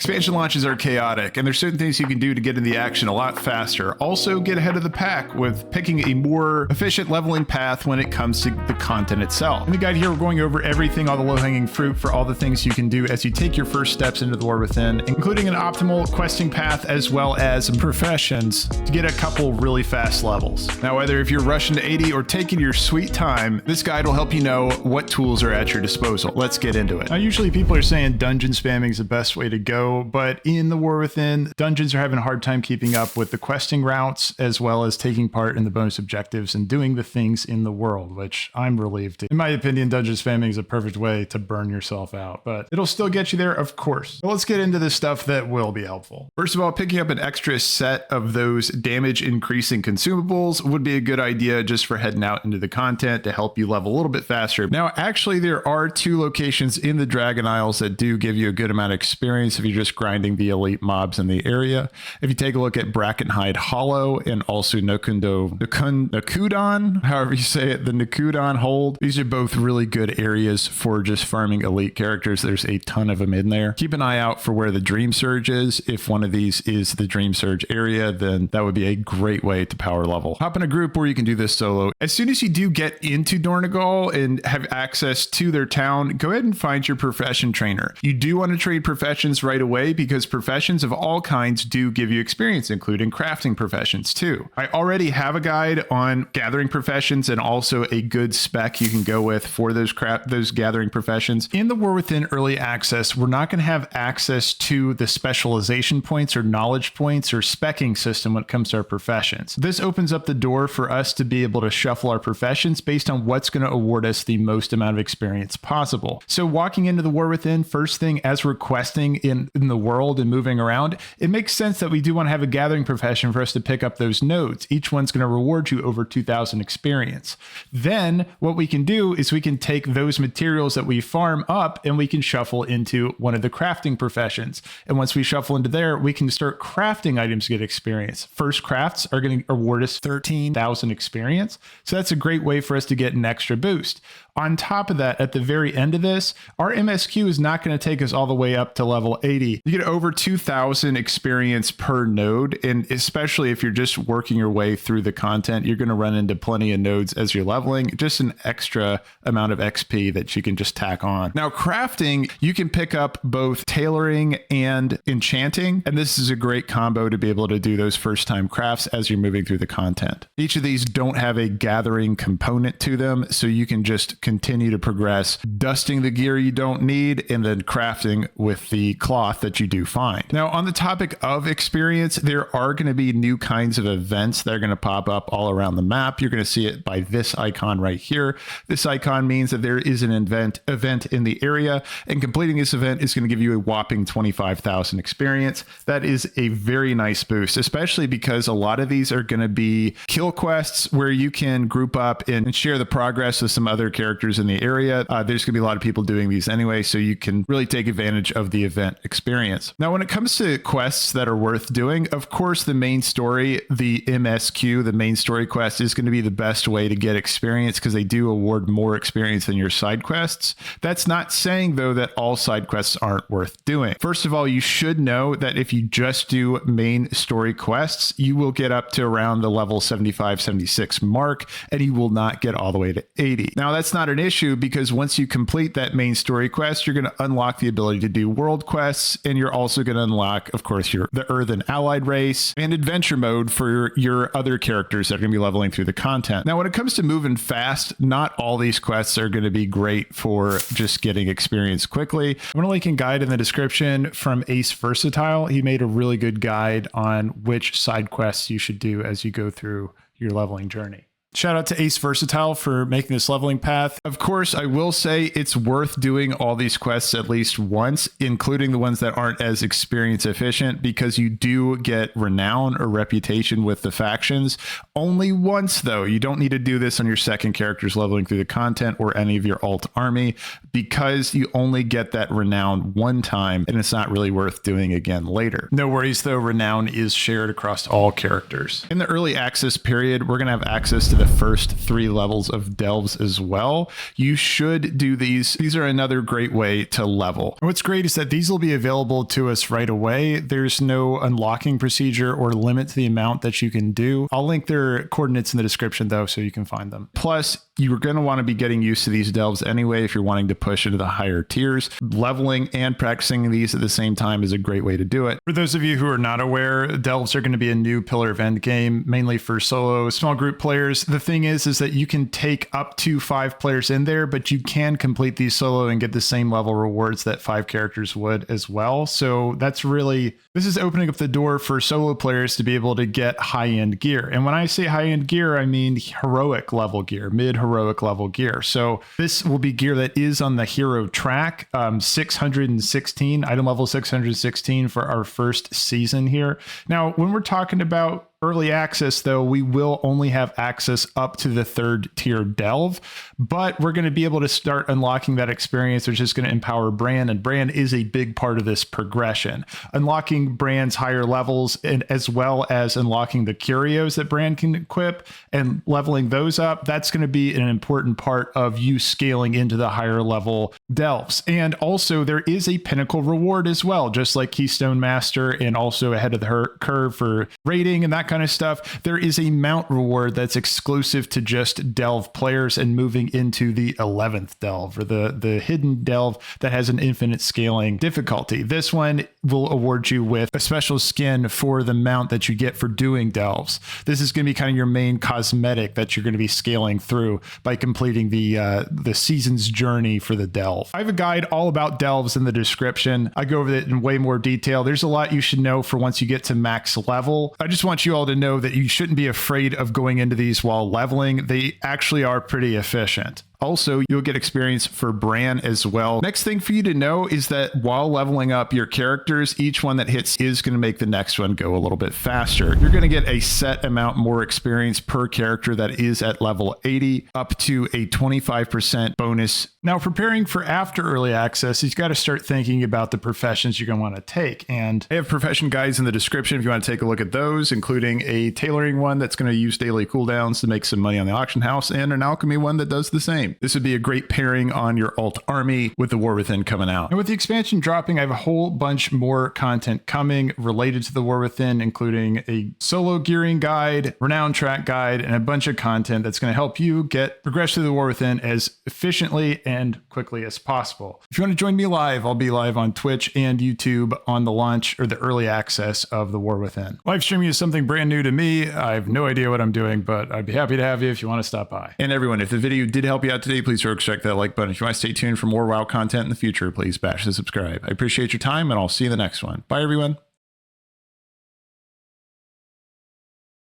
Expansion launches are chaotic, and there's certain things you can do to get in the action a lot faster. Also, get ahead of the pack with picking a more efficient leveling path when it comes to the content itself. In the guide here, we're going over everything, all the low-hanging fruit for all the things you can do as you take your first steps into the War Within, including an optimal questing path as well as professions to get a couple really fast levels. Now, whether if you're rushing to 80 or taking your sweet time, this guide will help you know what tools are at your disposal. Let's get into it. Now, usually people are saying dungeon spamming is the best way to go, but in the War Within, dungeons are having a hard time keeping up with the questing routes as well as taking part in the bonus objectives and doing the things in the world, which I'm relieved. In my opinion, dungeon spamming is a perfect way to burn yourself out, but it'll still get you there, of course. But let's get into the stuff that will be helpful. First of all, picking up an extra set of those damage increasing consumables would be a good idea just for heading out into the content to help you level a little bit faster. Now, actually, there are two locations in the Dragon Isles that do give you a good amount of experience if you're just grinding the elite mobs in the area. If you take a look at Brackenhide Hollow and also Nakudon, however you say it, the Nakudon Hold, these are both really good areas for just farming elite characters. There's a ton of them in there. Keep an eye out for where the Dreamsurge is. If one of these is the Dreamsurge area, then that would be a great way to power level. Hop in a group where you can do this solo. As soon as you do get into Dornegal and have access to their town, go ahead and find your profession trainer. You do want to trade professions right away because professions of all kinds do give you experience, including crafting professions too. I already have a guide on gathering professions and also a good spec you can go with for those gathering professions. In the War Within Early Access, we're not going to have access to the specialization points or knowledge points or specking system when it comes to our professions. This opens up the door for us to be able to shuffle our professions based on what's going to award us the most amount of experience possible. So walking into the War Within, first thing as we're questing in the world and moving around, it makes sense that we do want to have a gathering profession for us to pick up those nodes. Each one's going to reward you over 2,000 experience. Then what we can do is we can take those materials that we farm up and we can shuffle into one of the crafting professions. And once we shuffle into there, we can start crafting items to get experience. First crafts are going to award us 13,000 experience. So that's a great way for us to get an extra boost. On top of that, at the very end of this, our MSQ is not going to take us all the way up to level 80. You get over 2,000 experience per node, and especially if you're just working your way through the content, you're going to run into plenty of nodes as you're leveling, just an extra amount of XP that you can just tack on. Now, crafting, you can pick up both tailoring and enchanting, and this is a great combo to be able to do those first-time crafts as you're moving through the content. Each of these don't have a gathering component to them, so you can just continue to progress, dusting the gear you don't need and then crafting with the cloth that you do find. Now, on the topic of experience, there are going to be new kinds of events that are going to pop up all around the map. You're going to see it by this icon right here. This icon means that there is an event in the area, and completing this event is going to give you a whopping 25,000 experience. That is a very nice boost, especially because a lot of these are going to be kill quests where you can group up and share the progress with some other characters in the area. There's going to be a lot of people doing these anyway, so you can really take advantage of the event experience. Now, when it comes to quests that are worth doing, of course, the main story, the MSQ, the main story quest is going to be the best way to get experience because they do award more experience than your side quests. That's not saying, though, that all side quests aren't worth doing. First of all, you should know that if you just do main story quests, you will get up to around the level 75, 76 mark, and you will not get all the way to 80. Now, that's not an issue because once you complete that main story quest, you're going to unlock the ability to do world quests, and you're also going to unlock, of course, the Earthen Allied race and adventure mode for your other characters that are going to be leveling through the content. Now, when it comes to moving fast, not all these quests are going to be great for just getting experience quickly. I'm going to link a guide in the description from Aes Versatile. He made a really good guide on which side quests you should do as you go through your leveling journey. Shout out to Aes Versatile for making this leveling path. Of course, I will say it's worth doing all these quests at least once, including the ones that aren't as experience efficient, because you do get renown or reputation with the factions. Only once, though. You don't need to do this on your second characters leveling through the content or any of your alt army, because you only get that renown one time, and it's not really worth doing again later. No worries, though. Renown is shared across all characters. In the early access period, we're going to have access to the first 3 levels of delves as well. You should do these. These are another great way to level. And what's great is that these will be available to us right away. There's no unlocking procedure or limit to the amount that you can do. I'll link their coordinates in the description though, so you can find them. Plus, you're going to want to be getting used to these delves anyway if you're wanting to push into the higher tiers. Leveling and practicing these at the same time is a great way to do it. For those of you who are not aware, delves are going to be a new pillar of endgame, mainly for solo small group players. The thing is that you can take up to 5 players in there, but you can complete these solo and get the same level rewards that 5 characters would as well. So that's really, this is opening up the door for solo players to be able to get high-end gear. And when I say high-end gear, I mean heroic level gear, mid-heroic level gear. So this will be gear that is on the hero track, 616, item level 616 for our first season here. Now, when we're talking about early access, though, we will only have access up to the 3rd tier delve, but we're going to be able to start unlocking that experience, which is going to empower Bran, and Bran is a big part of this progression. Unlocking Bran's higher levels, and as well as unlocking the curios that Bran can equip and leveling those up, that's going to be an important part of you scaling into the higher level delves. And also there is a pinnacle reward as well, just like Keystone Master, and also ahead of the curve for raiding and that kind of stuff. There is a mount reward that's exclusive to just delve players and moving into the 11th delve, or the hidden delve that has an infinite scaling difficulty. This one will award you with a special skin for the mount that you get for doing delves. This is going to be kind of your main cosmetic that you're going to be scaling through by completing the season's journey for the delve. I have a guide all about delves in the description. I go over it in way more detail. There's a lot you should know for once you get to max level. I just want you all to know that you shouldn't be afraid of going into these while leveling. They actually are pretty efficient. Also, you'll get experience for Bran as well. Next thing for you to know is that while leveling up your characters, each one that hits is going to make the next one go a little bit faster. You're going to get a set amount more experience per character that is at level 80, up to a 25% bonus. Now, preparing for after early access, you've got to start thinking about the professions you're going to want to take. And I have profession guides in the description if you want to take a look at those, including a tailoring one that's going to use daily cooldowns to make some money on the auction house, and an alchemy one that does the same. This would be a great pairing on your alt army with the War Within coming out. And with the expansion dropping, I have a whole bunch more content coming related to the War Within, including a solo gearing guide, renown track guide, and a bunch of content that's going to help you progress through the War Within as efficiently and quickly as possible. If you want to join me live, I'll be live on Twitch and YouTube on the launch or the early access of the War Within. Live streaming is something brand new to me. I have no idea what I'm doing, but I'd be happy to have you if you want to stop by. And everyone, if the video did help you out today, please check that like button. If you want to stay tuned for more WoW content in the future, please bash the subscribe. I appreciate your time, and I'll see you in the next one. Bye, everyone.